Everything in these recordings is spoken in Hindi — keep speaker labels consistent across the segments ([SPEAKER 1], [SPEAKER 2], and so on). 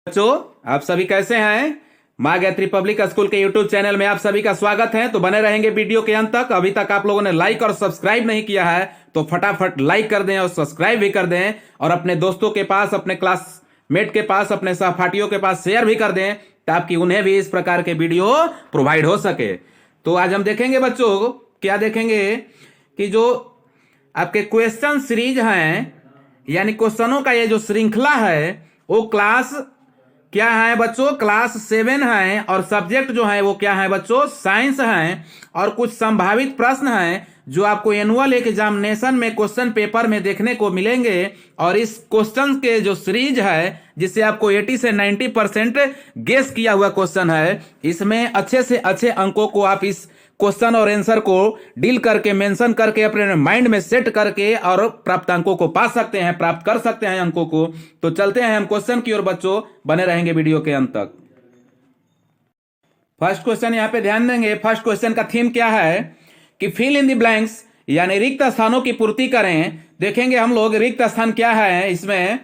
[SPEAKER 1] बच्चों, आप सभी कैसे हैं। माँ गायत्री पब्लिक स्कूल के यूट्यूब चैनल में आप सभी का स्वागत है। तो बने रहेंगे वीडियो के अंत तक। अभी तक आप लोगों ने लाइक और सब्सक्राइब नहीं किया है तो फटाफट लाइक कर दें और सब्सक्राइब भी कर दें और अपने दोस्तों के पास, अपने क्लासमेट के पास, अपने सहपाठियों के पास शेयर भी कर दें ताकि उन्हें भी इस प्रकार के वीडियो प्रोवाइड हो सके। तो आज हम देखेंगे बच्चों, क्या देखेंगे कि जो आपके क्वेश्चन सीरीज हैं, यानी क्वेश्चनों का ये जो श्रृंखला है वो क्लास क्या है बच्चों, क्लास 7 है और सब्जेक्ट जो है वो क्या है बच्चों, साइंस है। और कुछ संभावित प्रश्न हैं जो आपको एनुअल एग्जामिनेशन में क्वेश्चन पेपर में देखने को मिलेंगे। और इस क्वेश्चन के जो सीरीज है जिससे आपको 80 से 90% गेस किया हुआ क्वेश्चन है, इसमें अच्छे से अच्छे अंकों को आप इस क्वेश्चन और आंसर को डील करके, मेंशन करके, अपने माइंड में सेट करके और प्राप्त अंकों को पा सकते हैं, प्राप्त कर सकते हैं अंकों को। तो चलते हैं हम क्वेश्चन की ओर बच्चों, बने रहेंगे वीडियो के अंत तक। फर्स्ट क्वेश्चन यहां पे ध्यान देंगे। फर्स्ट क्वेश्चन का थीम क्या है कि फिल इन द ब्लैंक्स, यानी रिक्त स्थानों की पूर्ति करें। देखेंगे हम लोग रिक्त स्थान क्या है इसमें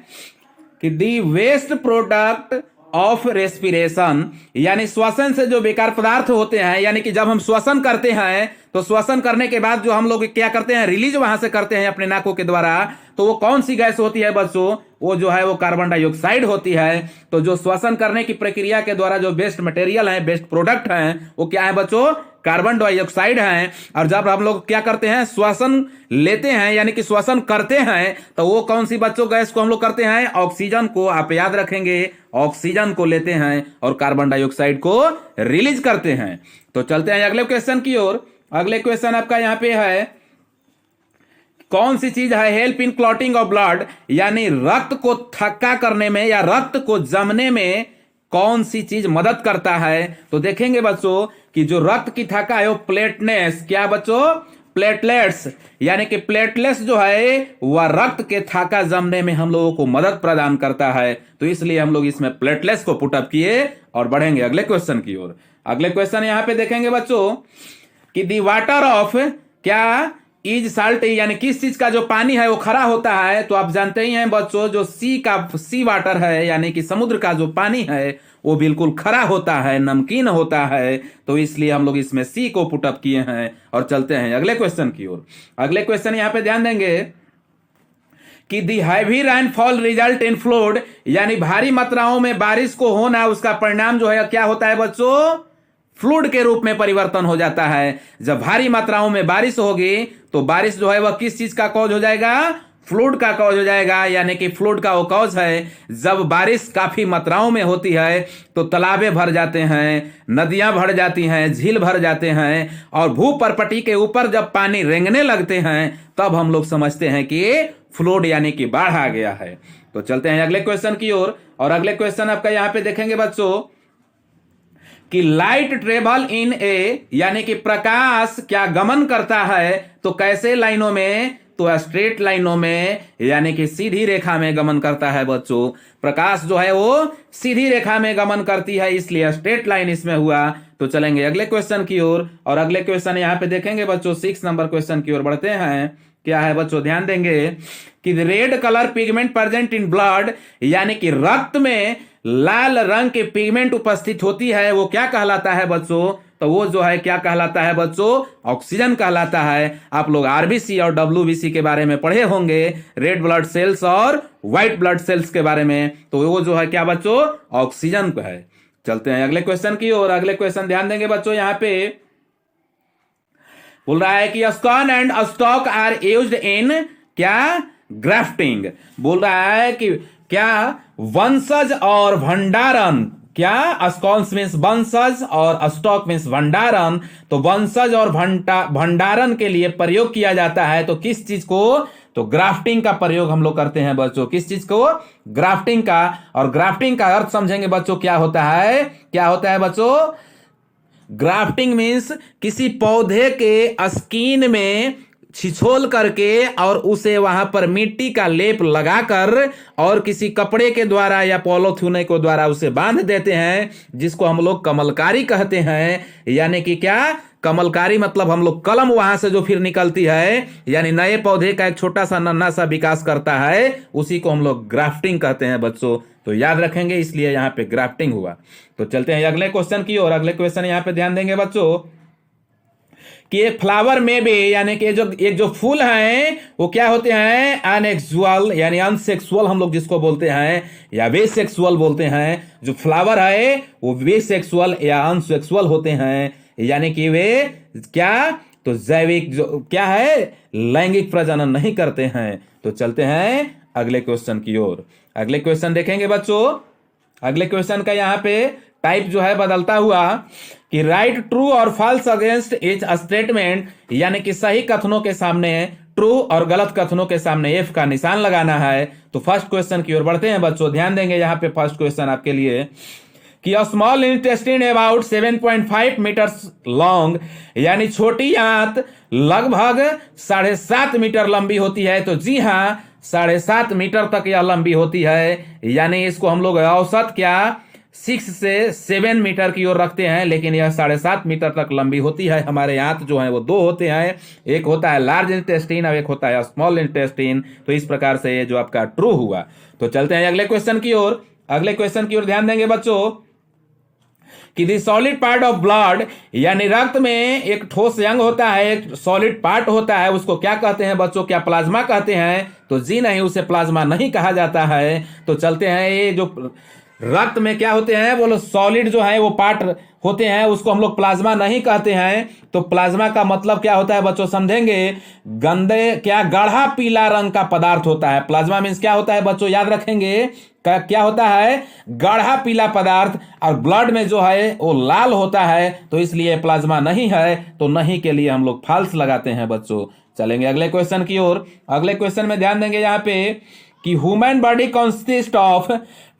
[SPEAKER 1] कि दी वेस्ट प्रोडक्ट ऑफ रेस्पिरेशन, यानी श्वसन से जो बेकार पदार्थ होते हैं, यानी कि जब हम श्वसन करते हैं तो श्वसन करने के बाद जो हम लोग क्या करते हैं, रिलीज वहां से करते हैं अपने नाकों के द्वारा, तो वो कौन सी गैस होती है बच्चों, वो जो है वो कार्बन डाइऑक्साइड होती है। तो जो श्वसन करने की प्रक्रिया के द्वारा जो बेस्ट मटेरियल है, बेस्ट प्रोडक्ट है, वो क्या है बच्चों, कार्बन डाइऑक्साइड है। और जब हम लोग क्या करते हैं, श्वसन लेते हैं यानी कि श्वसन करते हैं, तो वो कौन सी बच्चों गैस को हम लोग करते हैं, ऑक्सीजन को। आप याद रखेंगे, ऑक्सीजन को लेते हैं और कार्बन डाइऑक्साइड को रिलीज करते हैं। तो चलते हैं अगले क्वेश्चन की ओर। अगले क्वेश्चन आपका यहां पे है, कौन सी चीज है help in clotting of blood, यानी रक्त को थक्का करने में या रक्त को जमने में कौन सी चीज मदद करता है। तो देखेंगे बच्चों कि जो रक्त की थक्का है वो प्लेटनेस, क्या बच्चों, प्लेटलेट्स, यानी कि प्लेटलेट्स जो है वह रक्त के थक्का जमने में हम लोगों को मदद प्रदान करता है। तो इसलिए हम लोग इसमें प्लेटलेट्स को पुटअप किए और बढ़ेंगे अगले क्वेश्चन की ओर। अगले क्वेश्चन यहां पे देखेंगे बच्चों कि दी वाटर ऑफ क्या इज साल्ट, यानी किस चीज का जो पानी है वो खरा होता है। तो आप जानते ही हैं बच्चों, जो सी वाटर है यानी कि समुद्र का जो पानी है वो बिल्कुल खरा होता है, नमकीन होता है। तो इसलिए हम लोग इसमें सी को पुटअप किए हैं और चलते हैं अगले क्वेश्चन की ओर। अगले क्वेश्चन यहां पे ध्यान देंगे कि the heavy rainfall result in flood, यानी भारी मात्राओं में बारिश को होना, उसका परिणाम जो है क्या होता है बच्चों, फ्लूड के रूप में परिवर्तन हो जाता है। जब भारी मात्राओं में बारिश होगी तो बारिश जो है वह किस चीज का कॉज हो जाएगा, फ्लूड का कॉज हो जाएगा। यानी कि फ्लूड का वो कॉज है, जब बारिश काफी मात्राओं में होती है तो तालाबें भर जाते हैं, नदियां भर जाती हैं, झील भर जाते हैं और भूपर्पटी के ऊपर जब पानी रेंगने लगते हैं तब हम लोग समझते हैं कि फ्लूड यानी कि बाढ़ आ गया है। तो चलते हैं अगले क्वेश्चन की ओर। और अगले क्वेश्चन आपका यहां पे देखेंगे बच्चों कि लाइट ट्रेवल इन ए, यानी कि प्रकाश क्या गमन करता है। तो कैसे लाइनों में, तो स्ट्रेट लाइनों में, यानी कि सीधी रेखा में गमन करता है बच्चों। प्रकाश जो है वो सीधी रेखा में गमन करती है, इसलिए स्ट्रेट लाइन इसमें हुआ। तो चलेंगे अगले क्वेश्चन की ओर। और अगले क्वेश्चन यहां पे देखेंगे बच्चों, 6 नंबर क्वेश्चन की ओर बढ़ते हैं। क्या है बच्चों, ध्यान देंगे कि red colour pigment present in blood, यानी कि रक्त में लाल रंग के पिगमेंट उपस्थित होती है, वो क्या कहलाता है बच्चों, तो वो जो है क्या कहलाता है बच्चों, ऑक्सीजन कहलाता है। आप लोग आरबीसी और डब्ल्यूबीसी के बारे में पढ़े होंगे, रेड ब्लड सेल्स और व्हाइट ब्लड सेल्स के बारे में। तो वो जो है क्या बच्चों, ऑक्सीजन है। चलते हैं अगले क्वेश्चन की ओर। अगले क्वेश्चन ध्यान देंगे बच्चों, यहां पे बोल रहा है कि scion and stock are used in क्या, ग्राफ्टिंग। बोल रहा है कि क्या वंशज और भंडारण, क्या स्कॉन्स मीन्स वंशज और स्टॉक मीन्स भंडारण। तो वंशज और भंडारण के लिए प्रयोग किया जाता है। तो किस चीज को, तो ग्राफ्टिंग का प्रयोग हम लोग करते हैं बच्चों। किस चीज को, ग्राफ्टिंग का। और ग्राफ्टिंग का अर्थ समझेंगे बच्चों, क्या होता है, क्या होता है बच्चों, ग्राफ्टिंग मीन्स किसी पौधे के स्किन में छिछोल करके और उसे वहां पर मिट्टी का लेप लगाकर और किसी कपड़े के द्वारा या पॉलीथीन के द्वारा उसे बांध देते हैं, जिसको हम लोग कमलकारी कहते हैं। यानी कि क्या, कमलकारी मतलब हम लोग कलम वहां से जो फिर निकलती है, यानी नए पौधे का एक छोटा सा नन्हा सा विकास करता है, उसी को हम लोग ग्राफ्टिंग कहते हैं बच्चों। तो याद रखेंगे, इसलिए यहाँ पे ग्राफ्टिंग हुआ। तो चलते हैं अगले क्वेश्चन की ओर। अगले क्वेश्चन यहाँ पे ध्यान देंगे बच्चों कि एक फ्लावर में भी, यानी कि एक जो फूल हैं वो क्या होते हैं, अनसेक्सुअल यानी अनसेक्सुअल हम लोग जिसको बोलते हैं, या वेसेक्सुअल बोलते हैं। जो फ्लावर है वो वेसेक्सुअल या अनसेक्सुअल होते हैं, यानी कि वे क्या, तो जैविक जो क्या है, लैंगिक प्रजनन नहीं करते हैं। तो चलते हैं अगले क्वेश्चन की ओर। अगले क्वेश्चन देखेंगे बच्चों। अगले क्वेश्चन का यहाँ पे टाइप जो है बदलता हुआ कि राइट ट्रू और फॉल्स अगेंस्ट इच स्टेटमेंट, यानी कि सही कथनों के सामने ट्रू और गलत कथनों के सामने एफ का निशान लगाना है। तो फर्स्ट क्वेश्चन की ओर बढ़ते हैं बच्चों। ध्यान देंगे यहाँ पे फर्स्ट क्वेश्चन आपके लिए कि small intestine about 7.5 metres long, यानी छोटी आंत लगभग 7.5 मीटर लंबी होती है। तो जी हाँ, 7.5 मीटर तक यह लंबी होती है, यानी इसको हम लोग औसत क्या 6 से 7 मीटर की ओर रखते हैं, लेकिन यह 7.5 मीटर तक लंबी होती है। हमारे आंत जो है वो दो होते हैं, एक होता है लार्ज इंटेस्टीन और एक होता है स्मॉल इंटेस्टीन। तो इस प्रकार से ये जो आपका ट्रू हुआ। तो चलते हैं अगले क्वेश्चन की ओर। अगले क्वेश्चन की ओर ध्यान देंगे बच्चों कि दी सॉलिड पार्ट ऑफ ब्लड, यानी रक्त में एक ठोस अंग होता है, एक सॉलिड पार्ट होता है, उसको क्या कहते हैं बच्चों, क्या प्लाज्मा कहते हैं? तो जी नहीं, उसे प्लाज्मा नहीं कहा जाता है। तो चलते हैं, ये जो रक्त में क्या होते हैं, वो सॉलिड जो है वो पार्ट होते हैं, उसको हम लोग प्लाज्मा नहीं कहते हैं। तो प्लाज्मा का मतलब क्या होता है बच्चों, समझेंगे, गंदे क्या गाढ़ा पीला रंग का पदार्थ होता है। प्लाज्मा मीन्स क्या होता है बच्चों, याद रखेंगे, क्या होता है, गाढ़ा पीला पदार्थ। और ब्लड में जो है वो लाल होता है, तो इसलिए प्लाज्मा नहीं है। तो नहीं के लिए हम लोग फॉल्स लगाते हैं बच्चों। चलेंगे अगले क्वेश्चन की ओर। अगले क्वेश्चन में ध्यान देंगे यहाँ पे कि ह्यूमन बॉडी कंसिस्ट ऑफ,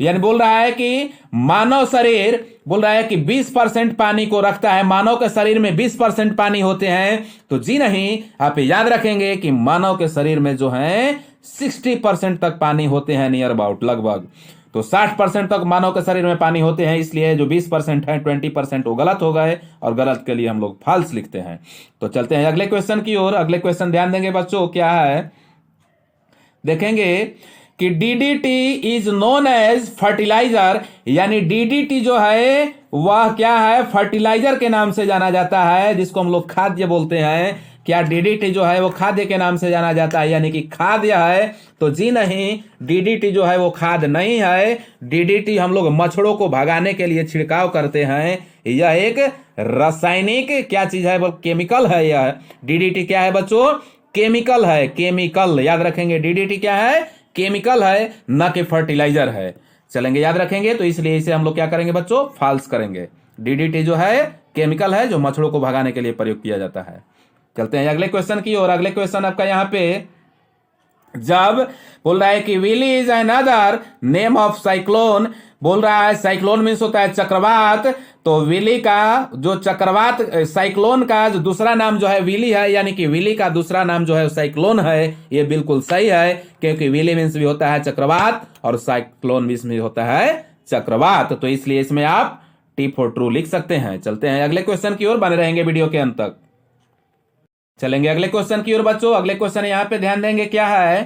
[SPEAKER 1] यानी बोल रहा है कि मानव शरीर, बोल रहा है कि 20% पानी को रखता है। मानव के शरीर में 20% पानी होते हैं। तो जी नहीं, आप याद रखेंगे कि मानव के शरीर में जो है 60% तक पानी होते हैं, नियर अबाउट लगभग। तो 60% तक मानव के शरीर में पानी होते हैं, इसलिए जो 20% है 20% वो गलत हो गए, और गलत के लिए हम लोग फॉल्स लिखते हैं। तो चलते हैं अगले क्वेश्चन की ओर। अगले क्वेश्चन ध्यान देंगे बच्चों, क्या है देखेंगे कि DDT is known as fertiliser, यानी डीडीटी जो है वह क्या है, फर्टिलाइजर के नाम से जाना जाता है, जिसको हम लोग खाद्य बोलते हैं। क्या डीडीटी जो है वो खाद्य के नाम से जाना जाता है, यानी कि खाद्य है? तो जी नहीं, डीडीटी जो है वो खाद नहीं है। डीडीटी हम लोग मच्छरों को भगाने के लिए छिड़काव करते हैं। यह एक रासायनिक क्या चीज है, वो केमिकल है। यह डीडीटी क्या है बच्चों, केमिकल है, केमिकल। याद रखेंगे, डीडीटी क्या है, केमिकल है, न कि फर्टिलाइजर है। चलेंगे, याद रखेंगे। तो इसलिए इसे हम लोग क्या करेंगे बच्चों, फॉल्स करेंगे। डीडीटी जो है केमिकल है, जो मच्छरों को भगाने के लिए प्रयोग किया जाता है। चलते हैं अगले क्वेश्चन की ओर। अगले क्वेश्चन आपका यहाँ पे जब बोल रहा है कि willy is another name of cyclone, बोल रहा है साइक्लोन मीन्स होता है चक्रवात। तो विली का जो चक्रवात, साइक्लोन का जो दूसरा नाम जो है विली है, यानी कि विली का दूसरा नाम जो है साइक्लोन है। ये बिल्कुल सही है, क्योंकि विली मीन्स भी होता है चक्रवात और साइक्लोन मीन्स भी होता है चक्रवात। तो इसलिए इसमें आप टी फॉर ट्रू लिख सकते हैं। चलते हैं अगले क्वेश्चन की ओर, बने रहेंगे वीडियो के अंत तक। चलेंगे अगले क्वेश्चन की ओर बच्चों। अगले क्वेश्चन यहाँ पे ध्यान देंगे, क्या है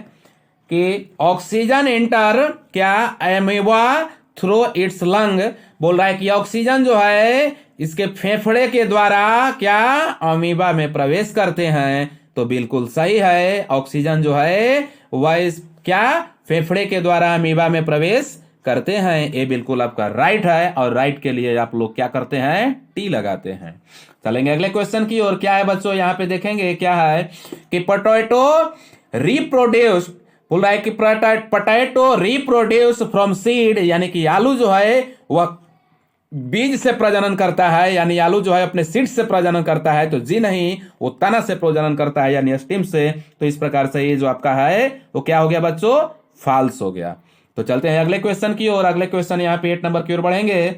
[SPEAKER 1] कि ऑक्सीजन एंटर क्या एमीबा थ्रू इट्स लंग, बोल रहा है कि ऑक्सीजन जो है इसके फेफड़े के द्वारा क्या अमीबा में प्रवेश करते हैं। तो बिल्कुल सही है, ऑक्सीजन जो है वह इस क्या फेफड़े के द्वारा अमीबा में प्रवेश करते हैं। ये बिल्कुल आपका राइट है, और राइट के लिए आप लोग क्या करते हैं, टी लगाते हैं। चलेंगे अगले क्वेश्चन की ओर। क्या है बच्चों, यहाँ पे देखेंगे क्या है कि पोटैटो रिप्रोड्यूस, बोल रहा है कि पोटैटो रिप्रोड्यूस फ्रॉम सीड, यानी कि आलू जो है वह बीज से प्रजनन करता है, यानी आलू जो है अपने सीड से प्रजनन करता है। तो जी नहीं, वो तना से प्रजनन करता है, यानी स्टेम से। तो इस प्रकार से ये जो आपका है वो क्या हो गया बच्चों, फॉल्स हो गया। तो चलते हैं अगले क्वेश्चन की ओर। अगले क्वेश्चन यहाँ पे 8 नंबर की ओर बढ़ेंगे।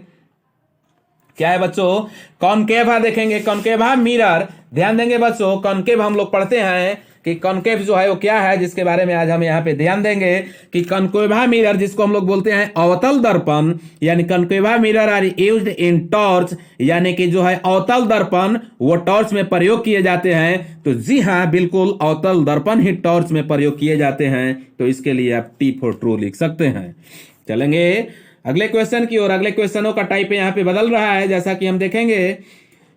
[SPEAKER 1] क्या है बच्चों, कॉनकेवा देखेंगे, कॉनकेवा मिरर। ध्यान देंगे बच्चों, कॉनकेव हम लोग पढ़ते हैं कि कॉनकेव जो है वो क्या है, जिसके बारे में आज हम यहाँ पे ध्यान देंगे कि कॉनकेवा मिरर, जिसको हम लोग बोलते हैं अवतल दर्पण, यानी concave mirror are used in torch, यानी कि जो है अवतल दर्पण वो टॉर्च में प्रयोग किए जाते हैं। तो जी हाँ, बिल्कुल अवतल दर्पण ही टॉर्च में प्रयोग किए जाते हैं। तो इसके लिए आप टी फॉर ट्रू लिख सकते हैं। चलेंगे अगले क्वेश्चन की ओर। अगले क्वेश्चनों का टाइप यहाँ पे बदल रहा है, जैसा कि हम देखेंगे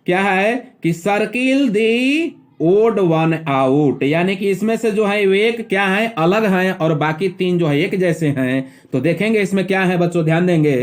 [SPEAKER 1] क्या है कि सर्किल दी ओड वन आउट, यानी कि इसमें से जो है वे एक क्या है, अलग हैं और बाकी तीन जो है एक जैसे हैं। तो देखेंगे इसमें क्या है बच्चों, ध्यान देंगे।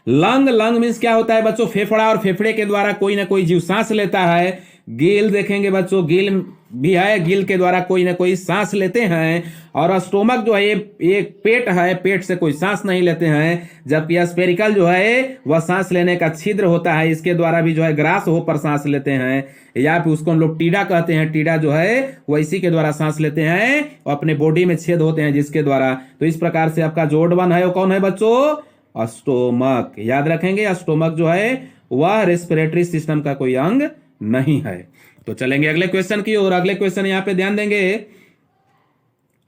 [SPEAKER 1] लंग, लंग मीन्स क्या होता है बच्चों, फेफड़ा, और फेफड़े के द्वारा कोई ना कोई जीव सांस लेता है। गिल देखेंगे बच्चों, गिल भी है, गिल के द्वारा कोई ना कोई सांस लेते हैं। और स्टोमक जो है ये पेट है, पेट से कोई सांस नहीं लेते हैं। जबकि स्पेरिकल जो है वह सांस लेने का छिद्र होता है, इसके द्वारा भी जो है ग्रास हो पर सांस लेते हैं, या फिर उसको हम लोग टीडा कहते हैं। टीडा जो है वह इसी के द्वारा सांस लेते हैं और अपने बॉडी में छेद होते हैं जिसके द्वारा। तो इस प्रकार से आपका जो ओड वन है वो कौन है बच्चों, स्टोमक। याद रखेंगे, स्टोमक जो है वह रेस्पिरेटरी सिस्टम का कोई अंग नहीं है। तो चलेंगे अगले क्वेश्चन की ओर। अगले क्वेश्चन यहाँ पे ध्यान देंगे।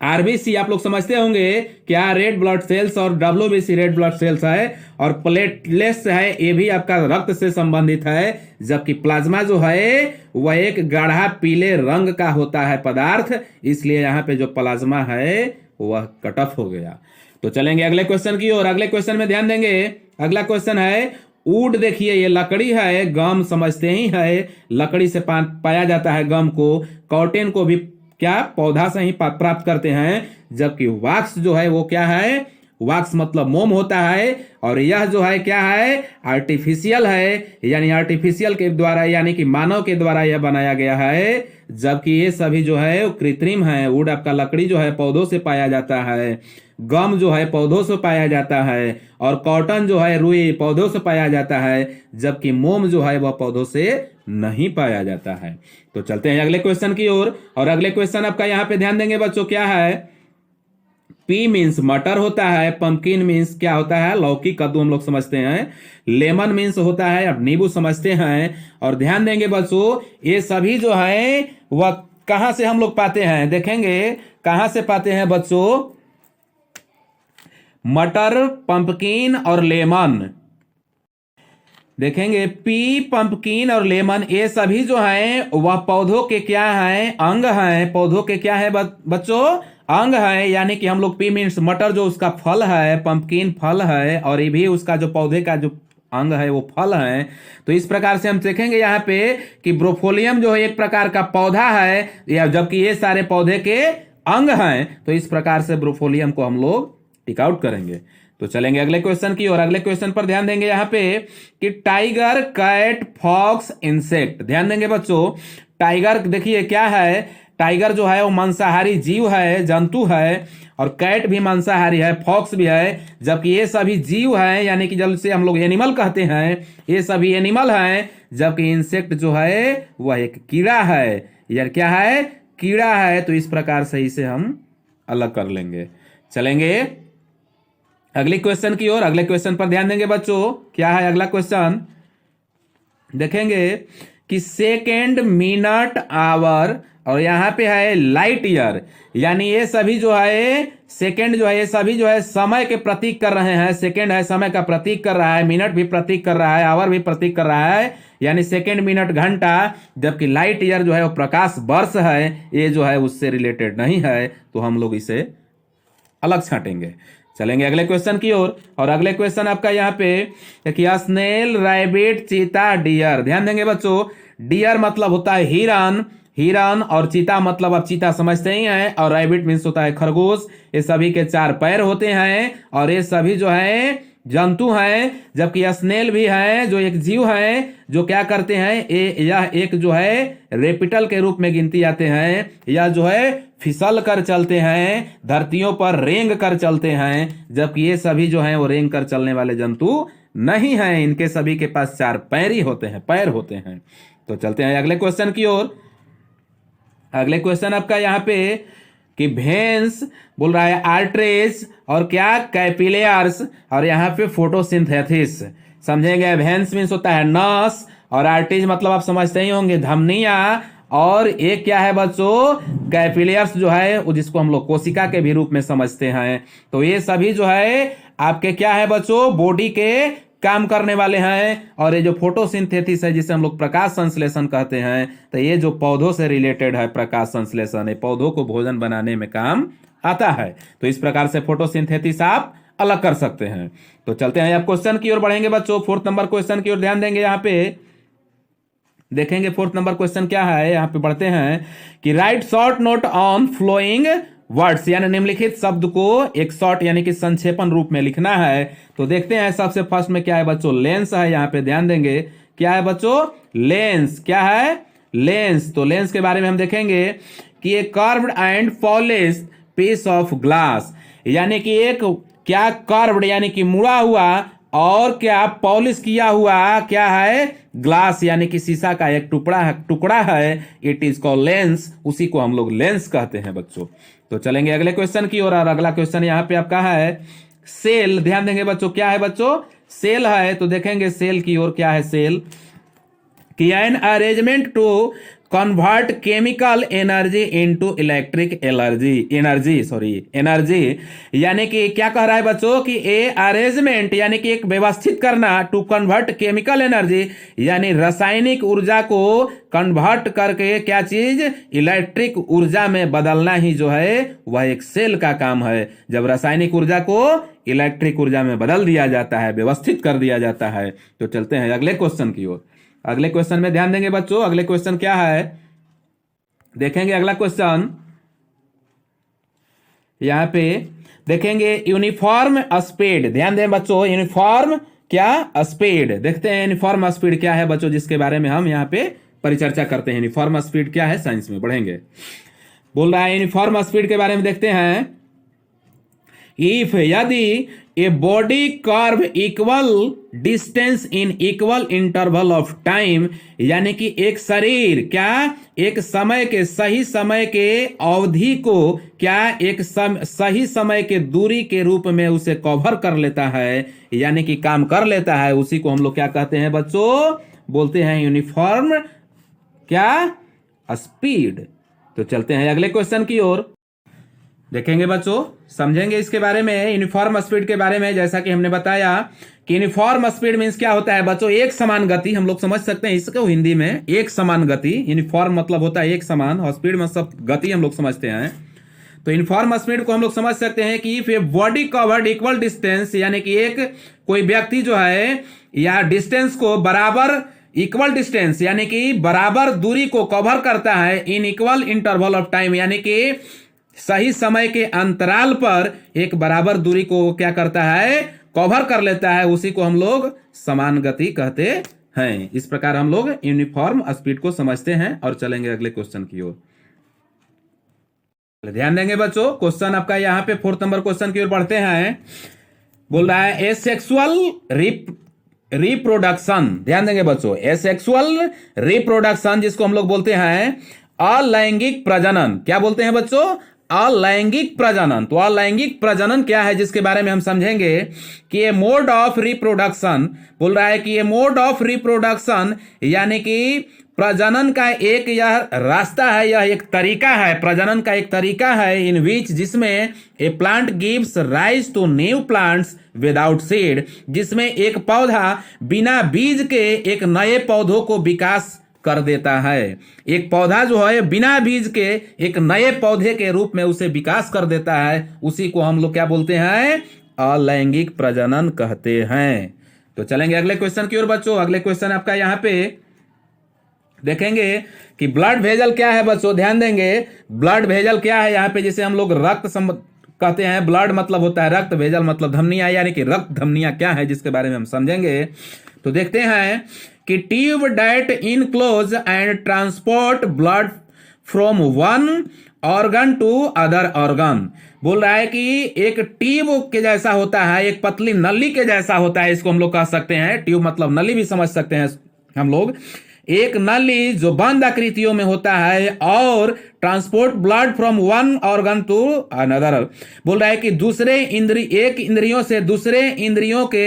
[SPEAKER 1] आरबीसी आप लोग समझते होंगे क्या, रेड ब्लड सेल्स, और डब्ल्यूबीसी रेड ब्लड सेल्स है, और प्लेटलेट्स है, ये भी आपका रक्त से संबंधित है। जबकि प्लाज्मा जो है वह एक गाढ़ा पीले रंग का होता है पदार्थ, इसलिए यहाँ पे जो प्लाज्मा है वह कट ऑफ हो गया। तो चलेंगे अगले क्वेश्चन की ओर। अगले क्वेश्चन में ध्यान देंगे। अगला क्वेश्चन है वुड। देखिए ये लकड़ी है, गम समझते ही है, लकड़ी से पाया जाता है गम को। कॉटन को भी क्या, पौधा से ही प्राप्त करते हैं। जबकि वैक्स जो है वो क्या है, वैक्स मतलब मोम होता है, और यह जो है क्या है, आर्टिफिशियल है, यानी आर्टिफिशियल के द्वारा, यानी कि मानव के द्वारा यह बनाया गया है। जबकि ये सभी जो है वो कृत्रिम है। वुड आपका लकड़ी जो है पौधों से पाया जाता है, गम जो है पौधों से पाया जाता है, और कॉटन जो है रुई पौधों से पाया जाता है। जबकि मोम जो है वह पौधों से नहीं पाया जाता है। तो चलते हैं अगले क्वेश्चन की ओर। और अगले क्वेश्चन आपका यहाँ पे ध्यान देंगे बच्चों, क्या है, पी मीन्स मटर होता है, पंपकिन मीन्स क्या होता है, लौकी, कद्दू हम लोग समझते हैं। लेमन मीन्स होता है, अब नींबू समझते हैं। और ध्यान देंगे बच्चों, ये सभी जो है वह कहां से हम लोग पाते हैं, देखेंगे कहां से पाते हैं बच्चों, मटर, पंपकिन और लेमन। देखेंगे पी, पंपकिन और लेमन, ये सभी जो हैं वह पौधों के क्या हैं, अंग हैं। पौधों के क्या है बच्चों, अंग है। यानी कि हम लोग पी मीन्स मटर जो उसका फल है, पंपकिन फल है, और ये भी उसका जो पौधे का जो अंग है वो फल है। तो इस प्रकार से हम देखेंगे यहाँ पे कि ब्रोफोलियम जो है एक प्रकार का पौधा है, या जबकि ये सारे पौधे के अंग हैं। तो इस प्रकार से ब्रोफोलियम को हम लोग टिक आउट करेंगे। तो चलेंगे अगले क्वेश्चन की और अगले क्वेश्चन पर ध्यान देंगे यहाँ पे कि टाइगर, कैट, फॉक्स, इंसेक्ट। ध्यान देंगे बच्चों, टाइगर देखिए क्या है, टाइगर जो है वो मांसाहारी जीव है, जंतु है, और कैट भी मांसाहारी है, फॉक्स भी है। जबकि ये सभी जीव हैं, यानी कि जब से हम लोग एनिमल कहते हैं, ये सभी एनिमल हैं। जबकि इंसेक्ट जो है वह एक कीड़ा है, यार क्या है, कीड़ा है। तो इस प्रकार से इसे हम अलग कर लेंगे। चलेंगे अगले क्वेश्चन की ओर। अगले क्वेश्चन पर ध्यान देंगे बच्चों, क्या है अगला क्वेश्चन, देखेंगे कि सेकेंड, मिनट, आवर, और यहाँ पे है लाइट ईयर। यानी ये सभी जो है सेकेंड जो है, ये सभी जो है समय के प्रतीक कर रहे हैं। सेकेंड है समय का प्रतीक कर रहा है, मिनट भी प्रतीक कर रहा है, आवर भी प्रतीक कर रहा है, यानी सेकेंड, मिनट, घंटा। जबकि लाइट ईयर जो है वो प्रकाश वर्ष है, ये जो है उससे रिलेटेड नहीं है। तो हम लोग इसे अलग छांटेंगे। चलेंगे अगले क्वेश्चन की ओर। और अगले क्वेश्चन आपका यहाँ पे देखिए, स्नेल, रैबिट, चीता, डियर। ध्यान देंगे बच्चों, डियर मतलब होता है हिरन, हिरन, और चीता मतलब आप चीता समझते ही हैं, और रैबिट मीन्स होता है खरगोश। ये सभी के 4 पैर होते हैं, और ये सभी जो है जंतु हैं। जबकि स्नेल भी है जो एक जीव है, जो क्या करते हैं, यह एक जो है रेपिटल के रूप में गिनती आते हैं। यह जो है फिसल कर चलते हैं, धरतियों पर रेंग कर चलते हैं। जबकि ये सभी जो हैं वो रेंग कर चलने वाले जंतु नहीं हैं, इनके सभी के पास 4 पैर ही होते हैं, पैर होते हैं। तो चलते हैं अगले क्वेश्चन की ओर। अगले क्वेश्चन आपका यहाँ पे कि भेंस बोल रहा है, आर्टरीज, और क्या, कैपिलर्स, और यहाँ पे फोटोसिंथेसिस। समझेंगे, भेंस मीन्स होता है नस, और आर्टरीज मतलब आप समझते ही होंगे धमनियां, और एक क्या है बच्चों, कैपिलियर्स जो है वो जिसको हम लोग कोशिका के भी रूप में समझते हैं। तो ये सभी जो है आपके क्या है बच्चों, बॉडी के काम करने वाले हैं। और ये जो फोटोसिंथेसिस है जिसे हम लोग प्रकाश संश्लेषण कहते हैं, तो ये जो पौधों से रिलेटेड है प्रकाश संश्लेषण, ये पौधों को भोजन बनाने में काम आता है। तो इस प्रकार से फोटोसिंथेसिस आप अलग कर सकते हैं। तो चलते हैं अब क्वेश्चन की ओर बढ़ेंगे बच्चों। 4th नंबर क्वेश्चन की ओर ध्यान देंगे। यहाँ पे देखेंगे 4th नंबर क्वेश्चन क्या है। यहाँ पे बढ़ते हैं कि write short note on following words, यानी निम्नलिखित शब्द को एक शॉर्ट यानी कि संक्षेपण रूप में लिखना है। तो देखते हैं सबसे फर्स्ट में क्या है बच्चों, लेंस है। यहाँ पे ध्यान देंगे क्या है बच्चों, लेंस। क्या है, लेंस। तो लेंस के बारे में हम देखेंगे कि एक curved and polished piece of glass, यानी कि एक क्या कर्व्ड यानी कि मुड़ा हुआ और क्या पॉलिश किया हुआ क्या है, ग्लास यानी कि शीशा का एक टुकड़ा है। इट इज कॉल्ड लेंस, उसी को हम लोग लेंस कहते हैं बच्चों। तो चलेंगे अगले क्वेश्चन की ओर। और अगला क्वेश्चन यहाँ पे आपका है सेल। ध्यान देंगे बच्चों, क्या है बच्चों, सेल है। तो देखेंगे सेल की ओर, क्या है सेल, कि an arrangement to convert chemical energy into electric energy, यानी कि क्या कह रहा है बच्चों कि ए अरेंजमेंट यानी कि एक व्यवस्थित करना, टू कन्वर्ट केमिकल एनर्जी यानी रासायनिक ऊर्जा को कन्वर्ट करके क्या चीज, इलेक्ट्रिक ऊर्जा में बदलना ही जो है वह एक सेल का काम है। जब रासायनिक ऊर्जा को इलेक्ट्रिक ऊर्जा में बदल दिया जाता है, व्यवस्थित कर दिया जाता है। तो चलते हैं अगले क्वेश्चन की ओर। अगले क्वेश्चन में ध्यान देंगे बच्चों। अगले क्वेश्चन क्या है, देखेंगे अगला क्वेश्चन। यहां पे देखेंगे यूनिफॉर्म स्पीड। ध्यान दें बच्चों, यूनिफॉर्म क्या, स्पीड। देखते हैं यूनिफॉर्म स्पीड क्या है बच्चों, जिसके बारे में हम यहां पे परिचर्चा करते हैं। यूनिफॉर्म स्पीड क्या है, साइंस में बढ़ेंगे। बोल रहा है यूनिफॉर्म स्पीड के बारे में देखते हैं। इफ यदि a body curve equal distance in equal interval of time, यानी कि एक शरीर क्या, एक समय के सही समय के अवधि को क्या एक सही समय के दूरी के रूप में उसे कवर कर लेता है, यानी कि काम कर लेता है, उसी को हम लोग क्या कहते हैं बच्चों, बोलते हैं यूनिफॉर्म क्या, स्पीड। तो चलते हैं अगले क्वेश्चन की ओर। देखेंगे बच्चों, समझेंगे इसके बारे में, यूनिफॉर्म स्पीड के बारे में। जैसा कि हमने बताया कि यूनिफॉर्म स्पीड मींस क्या होता है बच्चों, एक समान गति। हम लोग समझ सकते हैं इसको हिंदी में, एक समान गति। यूनिफॉर्म मतलब होता है एक समान, और स्पीड मतलब गति हम लोग समझते हैं। तो यूनिफॉर्म स्पीड को हम लोग समझ सकते हैं कि if a body covered equal distance, यानी कि एक कोई व्यक्ति जो है या डिस्टेंस को बराबर, इक्वल डिस्टेंस यानी कि बराबर दूरी को कवर करता है in equal interval of time, यानी कि सही समय के अंतराल पर एक बराबर दूरी को क्या करता है, कवर कर लेता है, उसी को हम लोग समान गति कहते हैं। इस प्रकार हम लोग यूनिफॉर्म स्पीड को समझते हैं। और चलेंगे अगले क्वेश्चन की ओर। ध्यान देंगे बच्चों, क्वेश्चन आपका यहाँ पे 4th नंबर क्वेश्चन की ओर बढ़ते हैं। बोल रहा है ए सेक्सुअल रिप्रोडक्शन। ध्यान देंगे बच्चों, ए सेक्सुअल रिप्रोडक्शन जिसको हम लोग बोलते हैं अलैंगिक प्रजनन। क्या बोलते हैं बच्चों, अलैंगिक प्रजनन। तो अलैंगिक प्रजनन क्या है, जिसके बारे में हम समझेंगे कि ये मोड ऑफ रिप्रोडक्शन, बोल रहा है कि ये मोड ऑफ रिप्रोडक्शन यानी कि प्रजनन का एक यह रास्ता है, यह एक तरीका है, प्रजनन का एक तरीका है, इन विच जिसमें a plant gives rise to new plants without seed, जिसमें एक पौधा बिना बीज के एक नए पौधों को विकास कर देता है। एक पौधा जो है बिना बीज के एक नए पौधे के रूप में उसे विकास कर देता है, उसी को हम लोग क्या बोलते हैं, अलैंगिक प्रजनन कहते हैं। तो चलेंगे अगले क्वेश्चन की ओर बच्चों। अगले क्वेश्चन आपका यहाँ पे देखेंगे कि ब्लड वेसल क्या है बच्चों। ध्यान देंगे, ब्लड वेसल क्या है यहाँ पे, जिसे हम लोग रक्त कहते हैं। ब्लड मतलब होता है रक्त, वेसल मतलब धमनियां, यानी कि रक्त धमनियां क्या है, जिसके बारे में हम समझेंगे। तो देखते हैं कि tube that enclose and transport blood from one organ to other organ. बोल रहा है कि एक ट्यूब के जैसा होता है, एक पतली नली के जैसा होता है, इसको हम लोग कह सकते हैं। ट्यूब मतलब नली भी समझ सकते हैं हम लोग। एक नली जो बंद आकृतियों में होता है और transport blood from one organ to another. बोल रहा है कि एक इंद्रियों से दूसरे इंद्रियों के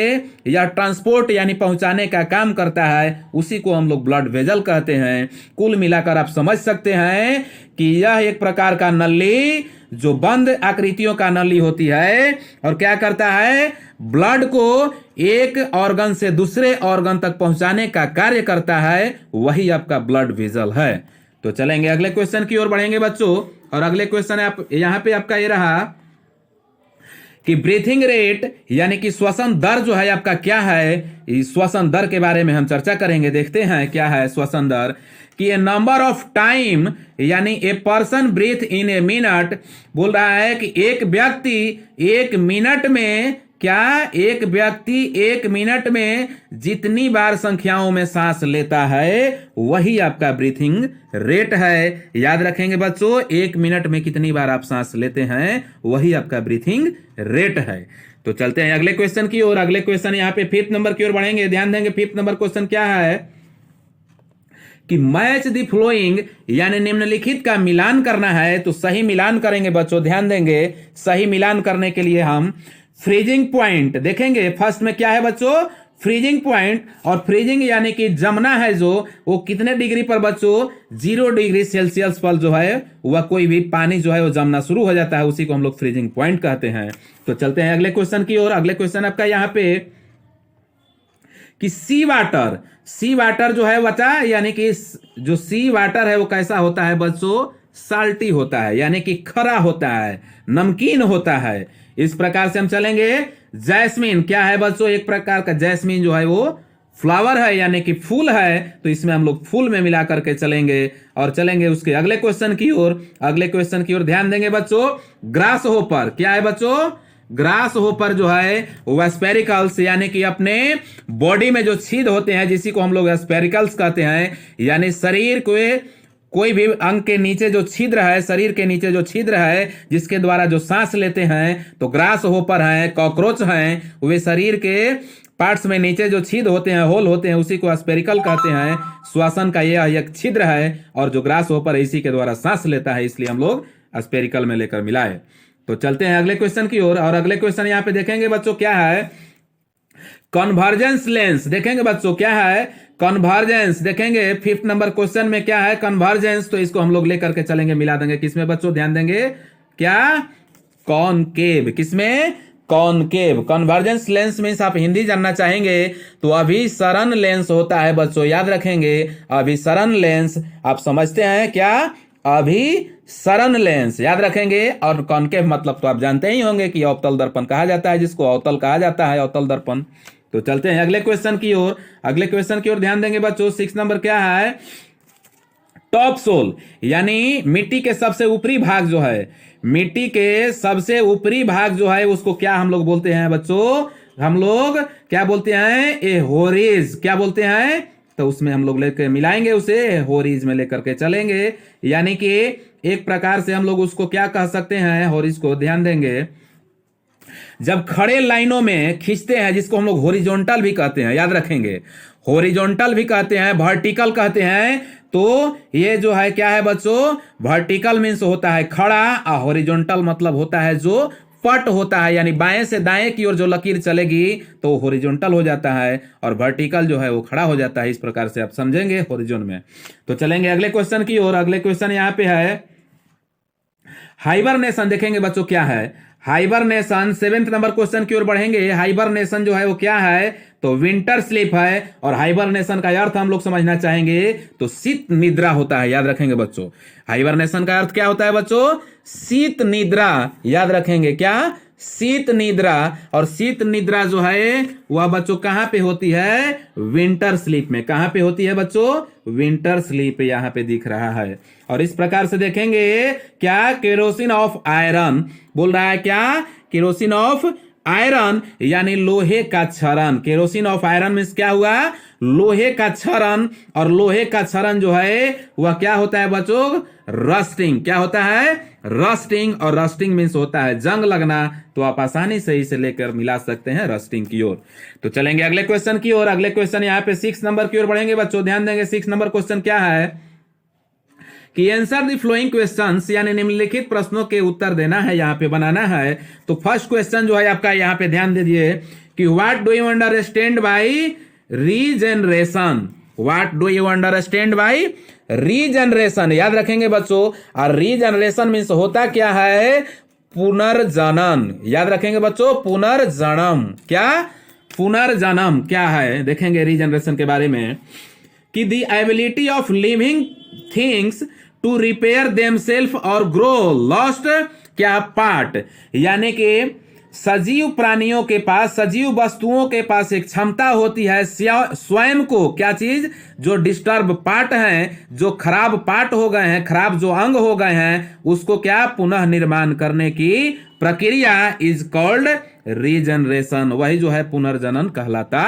[SPEAKER 1] या ट्रांसपोर्ट यानी पहुंचाने का काम करता है, उसी को हम लोग ब्लड वेजल कहते हैं। कुल मिलाकर आप समझ सकते हैं कि यह एक प्रकार का नली जो बंद आकृतियों का नली होती है और क्या करता है, ब्लड को एक ऑर्गन से दूसरे ऑर्गन तक पहुंचाने का कार्य करता है, वही आपका ब्लड वेजल है। तो चलेंगे अगले क्वेश्चन की ओर बढ़ेंगे बच्चों। और अगले क्वेश्चन आप यहां पे आपका ये रहा कि ब्रीथिंग रेट यानी कि श्वसन दर जो है आपका क्या है। इस श्वसन दर के बारे में हम चर्चा करेंगे, देखते हैं क्या है श्वसन दर। कि ए नंबर ऑफ टाइम यानी a person breathe in a minute. बोल रहा है कि एक व्यक्ति एक मिनट में एक व्यक्ति एक मिनट में जितनी बार संख्याओं में सांस लेता है, वही आपका ब्रीथिंग रेट है। याद रखेंगे बच्चों, एक मिनट में कितनी बार आप सांस लेते हैं, वही आपका ब्रीथिंग रेट है। तो चलते हैं अगले क्वेश्चन की ओर। अगले क्वेश्चन यहाँ पे 5th नंबर की ओर बढ़ेंगे, ध्यान देंगे। 5th नंबर क्वेश्चन क्या है कि मैच द फ्लोइंग यानी निम्नलिखित का मिलान करना है। तो सही मिलान करेंगे बच्चों, ध्यान देंगे। सही मिलान करने के लिए हम फ्रीजिंग पॉइंट देखेंगे। फर्स्ट में क्या है बच्चों, फ्रीजिंग पॉइंट। और फ्रीजिंग यानी कि जमना है जो, वो कितने डिग्री पर बच्चों, 0 डिग्री सेल्सियस पर जो है वह कोई भी पानी जो है वो जमना शुरू हो जाता है, उसी को हम लोग फ्रीजिंग पॉइंट कहते हैं। तो चलते हैं अगले क्वेश्चन की ओर। अगले क्वेश्चन आपका यहाँ पे कि सी वाटर जो है बच्चा, यानी कि जो सी वाटर है वो कैसा होता है बच्चों, साल्टी होता है, यानी कि खरा होता है, नमकीन होता है। इस प्रकार से हम चलेंगे। जैस्मिन क्या है बच्चों, एक प्रकार का जैस्मिन जो है वो फ्लावर है, यानी कि फूल है। तो इसमें हम लोग फूल में मिला करके चलेंगे और चलेंगे उसके अगले क्वेश्चन की ओर। अगले क्वेश्चन की ओर ध्यान देंगे बच्चों। ग्रास होपर क्या है बच्चों, ग्रास होपर जो है वह स्पेरिकल्स यानी कि अपने बॉडी में जो छेद होते हैं, जिसी को हम लोग स्पेरिकल्स कहते हैं, यानी शरीर को कोई भी अंग के नीचे जो छिद्र है, शरीर के नीचे जो छिद्र है जिसके द्वारा जो सांस लेते हैं, तो ग्रास होपर है, कॉकरोच हैं, वे शरीर के पार्ट्स में नीचे जो छिद्र होते हैं, होल होते हैं, उसी को स्पेरिकल कहते हैं। श्वसन का यह एक छिद्र है और जो ग्रास होपर है इसी के द्वारा सांस लेता है, इसलिए हम लोग स्पेरिकल में लेकर मिलाए। तो चलते हैं अगले क्वेश्चन की ओर। और अगले क्वेश्चन यहाँ पे देखेंगे बच्चों क्या है, कन्वर्जेंस लेंस। देखेंगे बच्चों क्या है, कन्वर्जेंस देखेंगे। 5th नंबर क्वेश्चन में क्या है, कन्वर्जेंस। तो इसको हम लोग लेकर के चलेंगे, मिला देंगे किसमें बच्चों, ध्यान देंगे क्या, कॉनकेव। किसमें, कॉनकेव। कन्वर्जेंस लेंस मीन्स आप हिंदी जानना चाहेंगे तो अभिसरण लेंस होता है बच्चों, याद रखेंगे। अभिसरण लेंस आप समझते हैं क्या, अभिसरण लेंस याद रखेंगे। और कॉनकेव मतलब तो आप जानते ही होंगे कि अवतल दर्पण कहा जाता है, जिसको अवतल कहा जाता है, अवतल दर्पण। तो चलते हैं अगले क्वेश्चन की ओर। अगले क्वेश्चन की ओर ध्यान देंगे बच्चों। 6 नंबर क्या है, टॉप सोल यानी मिट्टी के सबसे ऊपरी भाग जो है, मिट्टी के सबसे ऊपरी भाग जो है उसको क्या हम लोग बोलते हैं बच्चों, हम लोग क्या बोलते हैं, ए होरिज। क्या बोलते हैं, तो उसमें हम लोग लेकर मिलाएंगे, उसे होरिज में लेकर के चलेंगे। यानी कि एक प्रकार से हम लोग उसको क्या कह सकते हैं, होरिज को। ध्यान देंगे, जब खड़े लाइनों में खींचते हैं, जिसको हम लोग हॉरिजॉन्टल भी कहते हैं, याद रखेंगे, हॉरिजॉन्टल भी कहते हैं, वर्टिकल कहते हैं। तो ये जो है क्या है बच्चों, वर्टिकल मीन्स होता है खड़ा, और हॉरिजॉन्टल मतलब होता है जो पट होता है, यानी बाएं से दाएं की ओर जो लकीर चलेगी तो हॉरिजॉन्टल हो जाता है, और वर्टिकल जो है वो खड़ा हो जाता है। इस प्रकार से आप समझेंगे हॉरिजॉन में। तो चलेंगे अगले क्वेश्चन की ओर। अगले क्वेश्चन यहाँ पे है हाइबरनेशन। देखेंगे बच्चों क्या है हाइबरनेशन। 7th नंबर क्वेश्चन की ओर बढ़ेंगे। हाइबरनेशन जो है वो क्या है, तो विंटर स्लीप है। और हाइबरनेशन का अर्थ हम लोग समझना चाहेंगे तो शीत निद्रा होता है, याद रखेंगे बच्चों। हाइबरनेशन का अर्थ क्या होता है बच्चों, शीत निद्रा। याद रखेंगे क्या, शीत निद्रा। और शीत निद्रा जो है वह बच्चों कहां पे होती है, विंटर स्लीप में। कहां पे होती है बच्चों, विंटर स्लीप यहां पे दिख रहा है। और इस प्रकार से देखेंगे क्या, केरोसिन ऑफ आयरन। बोल रहा है क्या, केरोसिन ऑफ आयरन यानी लोहे का क्षरण। केरोसिन ऑफ आयरन मीन्स क्या हुआ, लोहे का क्षरण। और लोहे का क्षरण जो है वह क्या होता है बच्चों, रस्टिंग। क्या होता है, रस्टिंग। और रस्टिंग मीन्स होता है जंग लगना। तो आप आसानी से इसे लेकर मिला सकते हैं रस्टिंग की ओर। तो चलेंगे अगले क्वेश्चन की ओर। अगले क्वेश्चन यहाँ पे 6 नंबर की ओर बढ़ेंगे बच्चों, ध्यान देंगे। 6 नंबर क्वेश्चन क्या है कि आंसर द फ्लोइंग क्वेश्चंस, यानी निम्नलिखित प्रश्नों के उत्तर देना है, यहाँ पे बनाना है। तो फर्स्ट क्वेश्चन जो है आपका यहाँ पे ध्यान दीजिए कि what do you understand by regeneration. What do you understand by regeneration, याद रखेंगे बच्चों। और रीजनरेशन मीन्स होता क्या है, पुनर्जनन। याद रखेंगे बच्चों, पुनर्जन्म। क्या पुनर्जन्म क्या है, देखेंगे रीजनरेशन के बारे में कि the ability of living things to repair themselves और ग्रो लॉस्ट क्या पार्ट, यानी कि सजीव प्राणियों के पास, सजीव वस्तुओं के पास एक क्षमता होती है स्वयं को, क्या चीज, जो डिस्टर्ब पार्ट हैं, जो खराब पार्ट हो गए हैं, खराब जो अंग हो गए हैं, उसको क्या पुनः निर्माण करने की प्रक्रिया इज कॉल्ड रीजनरेशन, वही जो है पुनर्जनन कहलाता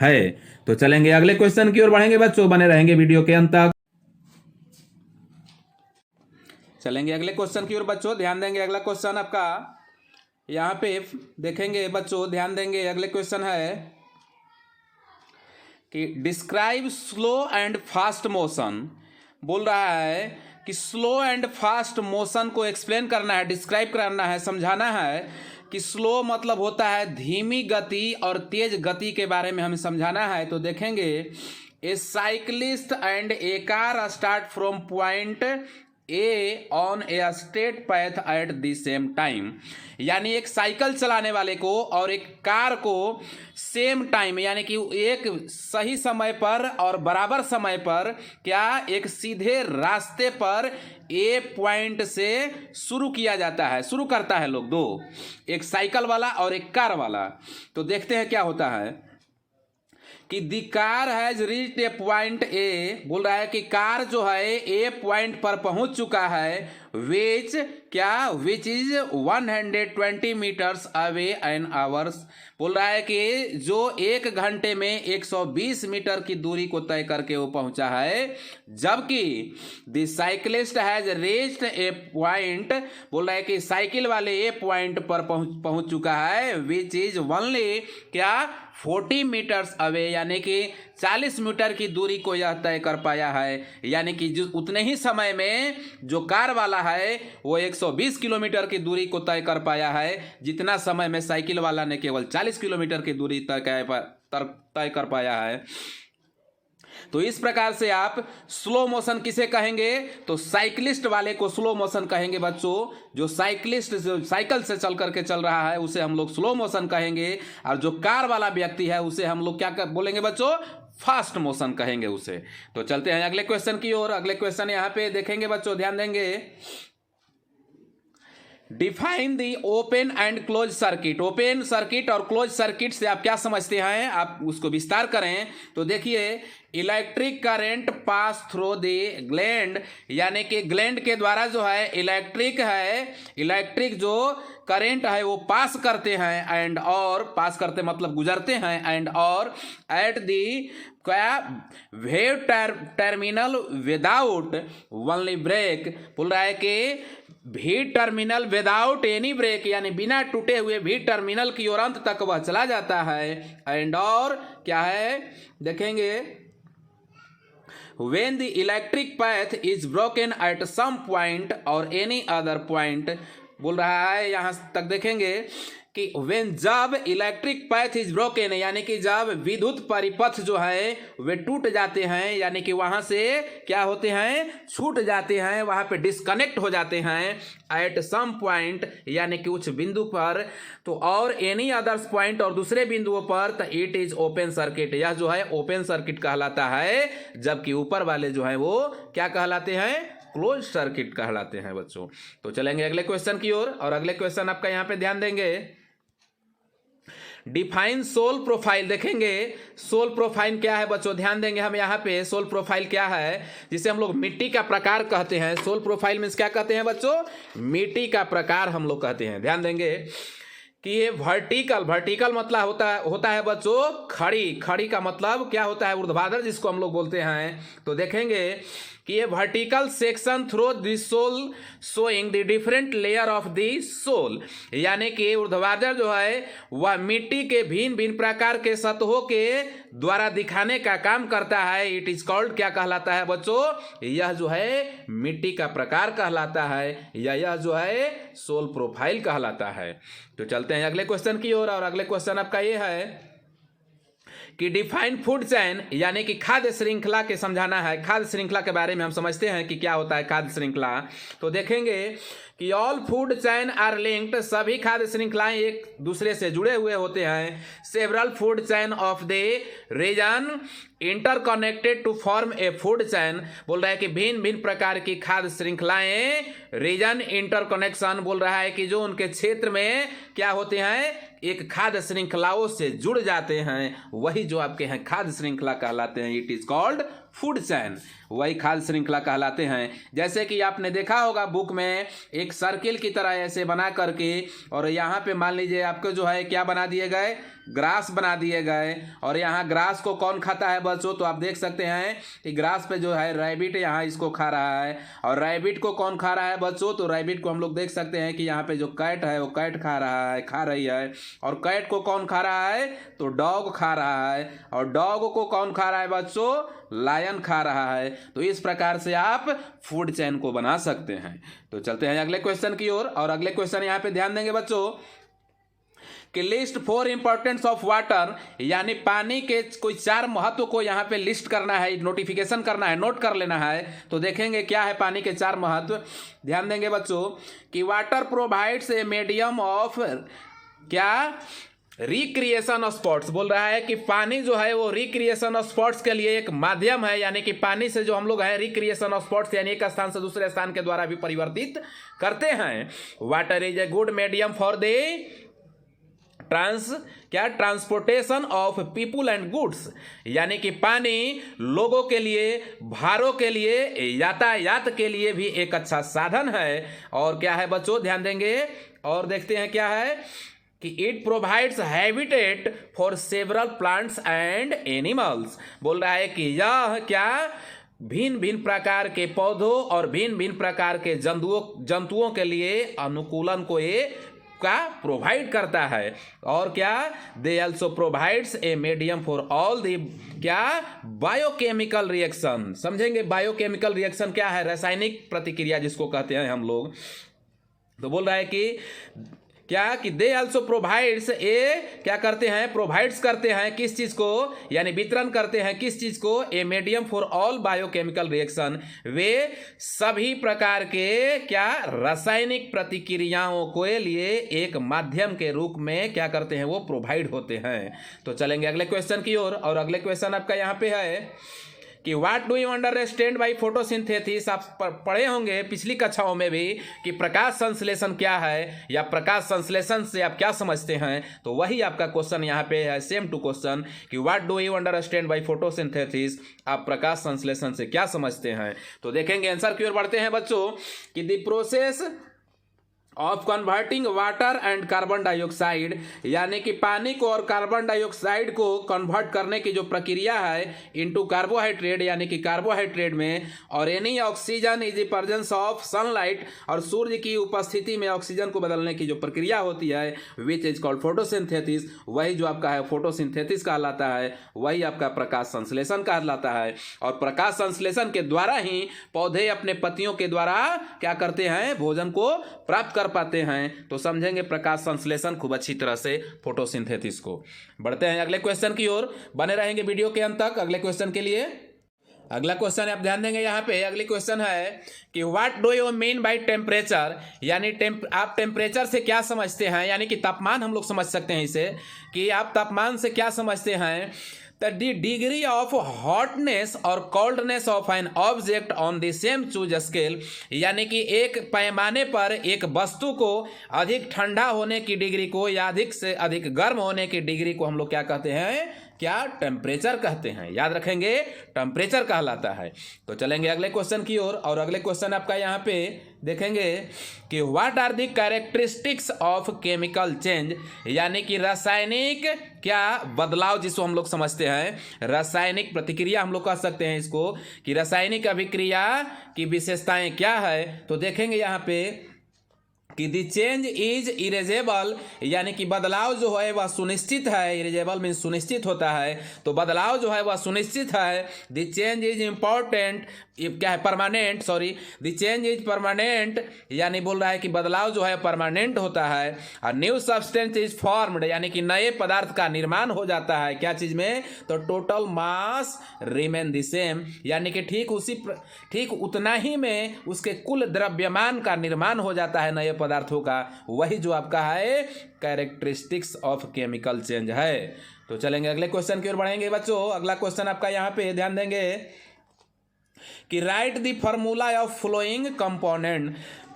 [SPEAKER 1] है। तो चलेंगे अगले क्वेश्चन की ओर बढ़ेंगे बच्चों, बने रहेंगे वीडियो के अंत तक। चलेंगे अगले क्वेश्चन की ओर बच्चों, ध्यान देंगे। अगला क्वेश्चन आपका यहाँ पे देखेंगे बच्चों, ध्यान देंगे। अगले क्वेश्चन है कि describe slow and fast motion, बोल रहा है कि स्लो एंड फास्ट मोशन को एक्सप्लेन करना है, डिस्क्राइब करना है, समझाना है कि स्लो मतलब होता है धीमी गति और तेज गति के बारे में हमें समझाना है। तो देखेंगे a cyclist and a car start from point A on a straight path at the same time, यानी एक साइकिल चलाने वाले को और एक कार को सेम टाइम, यानी कि एक सही समय पर और बराबर समय पर क्या एक सीधे रास्ते पर ए पॉइंट से शुरू किया जाता है, शुरू करता है लोग, दो, एक साइकिल वाला और एक कार वाला। तो देखते हैं क्या होता है कि the car has reached a point A, बोल रहा है कि कार जो है ए पॉइंट पर पहुंच चुका है, विच क्या, which is 120 metres away an hours, बोल रहा है कि जो एक घंटे में 120 मीटर की दूरी को तय करके वो पहुंचा है, जबकि the cyclist has reached a point, बोल रहा है कि साइकिल वाले ए पॉइंट पर पहुंच चुका है, विच इज ओनली क्या 40 मीटर्स अवे, यानी कि 40 मीटर की दूरी को यह तय कर पाया है, यानी कि जो उतने ही समय में जो कार वाला है वो 120 किलोमीटर की दूरी को तय कर पाया है, जितना समय में साइकिल वाला ने केवल 40 किलोमीटर की दूरी तय कर पाया है। तो इस प्रकार से आप स्लो मोशन किसे कहेंगे, तो साइकिलिस्ट वाले को स्लो मोशन कहेंगे बच्चों। जो साइकिलिस्ट जो साइकिल से चल करके चल रहा है उसे हम लोग स्लो मोशन कहेंगे, और जो कार वाला व्यक्ति है उसे हम लोग क्या बोलेंगे बच्चों, फास्ट मोशन कहेंगे उसे। तो चलते हैं अगले क्वेश्चन की ओर। अगले क्वेश्चन यहाँ पे देखेंगे बच्चों, ध्यान देंगे। Define the open and close circuit. Open circuit और क्लोज सर्किट से आप क्या समझते हैं, आप उसको विस्तार करें। तो देखिए, electric current pass through the gland, यानी कि ग्लैंड के द्वारा जो है इलेक्ट्रिक है, इलेक्ट्रिक जो करंट है वो पास करते हैं, एंड और पास करते मतलब गुजरते हैं, एंड और एट दी क्या wave terminal without only break, बोल रहा है कि भी टर्मिनल विदाउट एनी ब्रेक, यानी बिना टूटे हुए भी टर्मिनल की ओर अंत तक वह चला जाता है, एंड और क्या है देखेंगे, when the electric path is broken at some point or any other point, बोल रहा है यहां तक देखेंगे कि when जब इलेक्ट्रिक पैथ इज ब्रोकन, यानी कि जब विद्युत परिपथ जो है वे टूट जाते हैं, यानी कि वहां से क्या होते हैं, छूट जाते हैं, वहां पे डिस्कनेक्ट हो जाते हैं, एट सम पॉइंट, यानी कि कुछ बिंदु पर, तो और एनी अदर्स पॉइंट, और दूसरे बिंदुओं पर, तो इट इज ओपन सर्किट, यह जो है ओपन सर्किट कहलाता है, जबकि ऊपर वाले जो है वो क्या कहलाते हैं, क्लोज सर्किट कहलाते हैं बच्चों। तो चलेंगे अगले क्वेश्चन की ओर, और अगले क्वेश्चन आपका यहाँ पे ध्यान देंगे। डिफाइन सोल प्रोफाइल, देखेंगे सोल प्रोफाइल क्या है बच्चों, ध्यान देंगे हम यहाँ पे। सोल प्रोफाइल क्या है, जिसे हम लोग मिट्टी का प्रकार कहते हैं। सोल प्रोफाइल मीन्स क्या कहते हैं बच्चों, मिट्टी का प्रकार हम लोग कहते हैं। ध्यान देंगे कि ये वर्टिकल मतलब होता है बच्चों खड़ी का मतलब क्या होता है, ऊर्ध्वाधर जिसको हम लोग बोलते हैं। तो देखेंगे कि ये vertical section through the soil showing the different layer of the soil, यानी कि ऊर्ध्वाधर जो है वह मिट्टी के भिन्न भिन्न प्रकार के सतहों के द्वारा दिखाने का काम करता है। इट इज कॉल्ड क्या कहलाता है बच्चों, यह जो है मिट्टी का प्रकार कहलाता है, या यह जो है सोल प्रोफाइल कहलाता है। तो चलते हैं अगले क्वेश्चन की ओर, और अगले क्वेश्चन आपका ये है कि डिफाइन फूड चेन, यानी कि खाद्य श्रृंखला के समझाना है। खाद्य श्रृंखला के बारे में हम समझते हैं कि क्या होता है खाद्य श्रृंखला। तो देखेंगे कि all food chain are linked, सभी खाद्य श्रृंखलाएं एक दूसरे से जुड़े हुए होते हैं। Several food chain of the region interconnected to form a food chain, बोल रहा है कि भिन्न भिन्न प्रकार की खाद्य श्रृंखलाएं, रीजन इंटरकनेक्शन बोल रहा है कि जो उनके क्षेत्र में क्या होते हैं, एक खाद्य श्रृंखलाओं से जुड़ जाते हैं, वही जो आपके हैं खाद्य श्रृंखला कहलाते हैं। It is called food chain, वही खाद्य श्रृंखला कहलाते हैं। जैसे कि आपने देखा होगा बुक में एक सर्किल की तरह ऐसे बना करके, और यहाँ पे मान लीजिए आपको जो है क्या बना दिए गए, ग्रास बना दिए गए, और यहाँ ग्रास को कौन खाता है बच्चों, तो आप देख सकते हैं कि ग्रास पे जो है रैबिट यहाँ इसको खा रहा है, और रैबिट को कौन खा रहा है बच्चों, तो रैबिट को हम लोग देख सकते हैं कि यहाँ पे जो कैट है वो कैट खा रही है, और कैट को कौन खा रहा है, तो डॉग खा रहा है, और डॉग को कौन खा रहा है बच्चों, लायन खा रहा है। तो इस प्रकार से आप फूड चेन को बना सकते हैं। तो चलते हैं अगले क्वेश्चन की ओर, और अगले क्वेश्चन यहाँ पे ध्यान देंगे बच्चों कि लिस्ट 4 इंपॉर्टेंस ऑफ वाटर, यानी पानी के कोई 4 महत्व को यहाँ पे लिस्ट करना है, नोटिफिकेशन करना है, नोट कर लेना है। तो देखेंगे क्या है पानी के 4 महत्व, ध्यान देंगे बच्चों कि water provides a medium of क्या, रिक्रिएशन ऑफ स्पॉट्स, बोल रहा है कि पानी जो है वो रिक्रिएशन ऑफ स्पॉट्स के लिए एक माध्यम है, यानी कि पानी से जो हम लोग हैं रिक्रिएशन ऑफ स्पॉट्स यानी एक स्थान से दूसरे स्थान के द्वारा भी परिवर्तित करते हैं। Water is a good medium for the transportation of people and goods, यानी कि पानी लोगों के लिए, भारों के लिए, यातायात के लिए भी एक अच्छा साधन है। और क्या है बच्चों, ध्यान देंगे और देखते हैं क्या है कि it provides habitat for several plants and animals, बोल रहा है कि यह क्या भिन्न भिन्न प्रकार के पौधों और भिन्न भिन्न प्रकार के जंतुओं के लिए अनुकूलन को ये का प्रोवाइड करता है। और क्या, they also provides a medium for all the क्या, बायोकेमिकल रिएक्शन। समझेंगे बायोकेमिकल रिएक्शन क्या है, रासायनिक प्रतिक्रिया जिसको कहते हैं हम लोग। तो बोल रहा है कि क्या, कि दे ऑल्सो प्रोवाइड्स ए, क्या करते हैं, प्रोवाइड्स करते हैं किस चीज को, यानी वितरण करते हैं किस चीज को, a medium for all biochemical reaction, वे सभी प्रकार के क्या रासायनिक प्रतिक्रियाओं के लिए एक माध्यम के रूप में क्या करते हैं, वो प्रोवाइड होते हैं। तो चलेंगे अगले क्वेश्चन की ओर, और अगले क्वेश्चन आपका यहाँ पे है कि what do you understand by photosynthesis. आप पढ़े होंगे पिछली कक्षाओं में भी कि प्रकाश संश्लेषण क्या है, या प्रकाश संश्लेषण से आप क्या समझते हैं। तो वही आपका क्वेश्चन यहाँ पे है, सेम टू क्वेश्चन, कि what do you understand by photosynthesis, आप प्रकाश संश्लेषण से क्या समझते हैं। तो देखेंगे आंसर की ओर बढ़ते हैं बच्चों कि the process of converting water and carbon dioxide, यानी कि पानी को और कार्बन डाइऑक्साइड को कन्वर्ट करने की जो प्रक्रिया है इनटू कार्बोहाइड्रेट, यानी कि कार्बोहाइड्रेट में, और any oxygen is the presence of sunlight, और सूर्य की उपस्थिति में ऑक्सीजन को बदलने की जो प्रक्रिया होती है, विच इज कॉल्ड फोटोसिंथेसिस, वही जो आपका है फोटोसिंथेसिस कहलाता है, वही आपका प्रकाश संश्लेषण कहलाता है। और प्रकाश संश्लेषण के द्वारा ही पौधे अपने पत्तियों के द्वारा क्या करते हैं, भोजन को प्राप्त पाते हैं। तो समझेंगे प्रकाश संश्लेषण खूब अच्छी तरह से, फोटोसिंथेसिस को। बढ़ते हैं अगले क्वेश्चन की ओर, बने रहेंगे वीडियो के अंत तक अगले क्वेश्चन के लिए। अगला क्वेश्चन आप ध्यान देंगे यहाँ पे, अगली क्वेश्चन है कि what do you mean by temperature, यानी आप टेम्परेचर से क्या समझते हैं, यानी कि तापमान हम लोग समझ सकते हैं इसे, कि आप तापमान से क्या समझते हैं। The degree of hotness और coldness of an object on the same choose scale, यानी कि एक पैमाने पर एक वस्तु को अधिक ठंडा होने की डिग्री को या अधिक से अधिक गर्म होने की डिग्री को हम लोग क्या कहते हैं, क्या टेम्परेचर कहते हैं, याद रखेंगे टेम्परेचर कहलाता है। तो चलेंगे अगले क्वेश्चन की ओर, और अगले क्वेश्चन आपका यहाँ पे देखेंगे कि what are the characteristics of chemical change, यानी कि रासायनिक क्या बदलाव, जिसको हम लोग समझते हैं रासायनिक प्रतिक्रिया हम लोग कह सकते हैं इसको, कि रासायनिक अभिक्रिया की विशेषताएं क्या है। तो देखेंगे यहाँ पे कि द चेंज इज इरेजेबल, यानी कि बदलाव जो है वह सुनिश्चित है। इरेजेबल मीन सुनिश्चित होता है, तो बदलाव जो है वह सुनिश्चित है। द चेंज इज इम्पॉर्टेंट, क्या है permanent, sorry the change is permanent, यानी बोल रहा है कि बदलाव जो है परमानेंट होता है। और न्यू सब्सटेंस इज फॉर्म्ड, यानी कि नए पदार्थ का निर्माण हो जाता है। क्या चीज में, तो total mass remain the same, यानी कि ठीक उतना ही में उसके कुल द्रव्यमान का निर्माण हो जाता है नए पदार्थों का। वही जो आपका है कैरेक्टरिस्टिक्स ऑफ केमिकल चेंज है। तो चलेंगे अगले क्वेश्चन की ओर बढ़ेंगे बच्चों। अगला क्वेश्चन आपका यहाँ पे ध्यान देंगे कि write the formula of following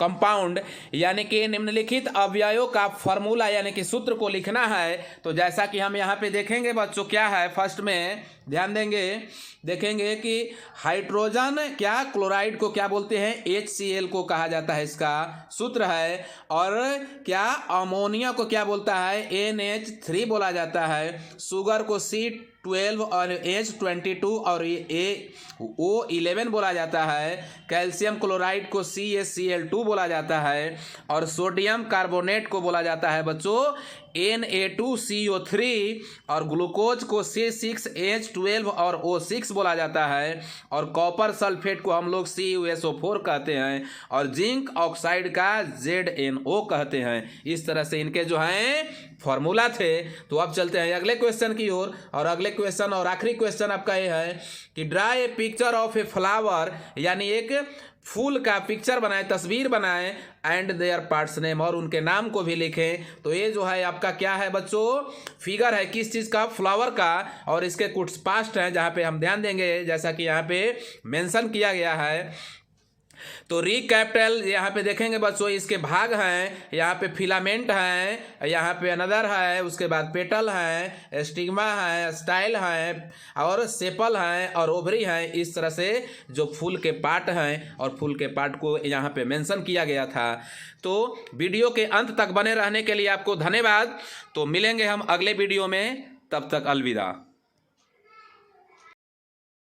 [SPEAKER 1] compound, यानी कि निम्नलिखित अवयवों का फॉर्मूला यानी कि सूत्र को लिखना है। तो जैसा कि हम यहाँ पे देखेंगे बच्चों, क्या है फर्स्ट में ध्यान देंगे, देखेंगे कि हाइड्रोजन क्या क्लोराइड को क्या बोलते हैं, HCl को कहा जाता है, इसका सूत्र है। और क्या अमोनिया को क्या बोलता है, NH3 बोला जाता है। शुगर को C12 और H22 और O11 बोला जाता है। कैल्शियम क्लोराइड को CaCl2 बोला जाता है। और सोडियम कार्बोनेट को बोला जाता है बच्चों Na2CO3। और ग्लूकोज को C6H12 और O6 बोला जाता है। और कॉपर सल्फेट को हम लोग CuSO4 कहते हैं। और जिंक ऑक्साइड का ZnO कहते हैं। इस तरह से इनके जो हैं फॉर्मूला थे। तो अब चलते हैं अगले क्वेश्चन की ओर, और अगले क्वेश्चन और आखिरी क्वेश्चन आपका ये है कि draw a picture of a flower, यानी एक फूल का पिक्चर बनाए, तस्वीर बनाए, एंड देयर पार्ट्स नेम, और उनके नाम को भी लिखें। तो ये जो है आपका क्या है बच्चों, फिगर है किस चीज़ का, फ्लावर का। और इसके कुछ पास्ट हैं जहाँ पे हम ध्यान देंगे, जैसा कि यहाँ पे मेंशन किया गया है। तो री कैपिटल यहाँ पे देखेंगे बच्चों, इसके भाग हैं। यहाँ पे फिलामेंट हैं, यहाँ पे अनदर है, उसके बाद पेटल है, स्टिग्मा है, स्टाइल है, और सेपल है, और ओवरी है। इस तरह से जो फूल के पार्ट हैं, और फूल के पार्ट को यहाँ पे मेंशन किया गया था। तो वीडियो के अंत तक बने रहने के लिए आपको धन्यवाद। तो मिलेंगे हम अगले वीडियो में, तब तक अलविदा।